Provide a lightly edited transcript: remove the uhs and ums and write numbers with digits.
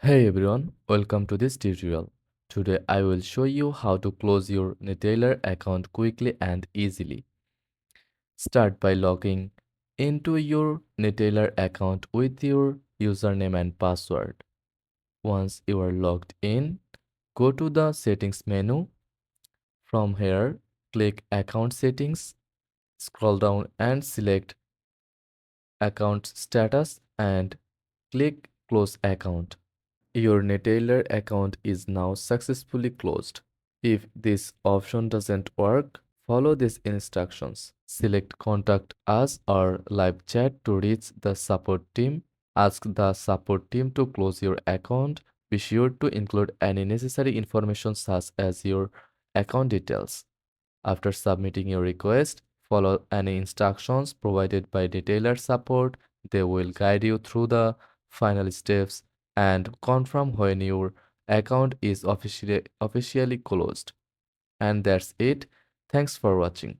Hey everyone, welcome to this tutorial. Today I will show you how to close your Neteller account quickly and easily. Start by logging into your Neteller account with your username and password. Once you are logged in, go to the settings menu. From here, click account settings, scroll down and select account status and click close account. Your Neteller account is now successfully closed. If this option doesn't work, follow these instructions. Select Contact Us or Live Chat to reach the support team. Ask the support team to close your account. Be sure to include any necessary information such as your account details. After submitting your request, follow any instructions provided by Neteller support. They will guide you through the final steps and confirm when your account is officially closed. And that's it. Thanks for watching.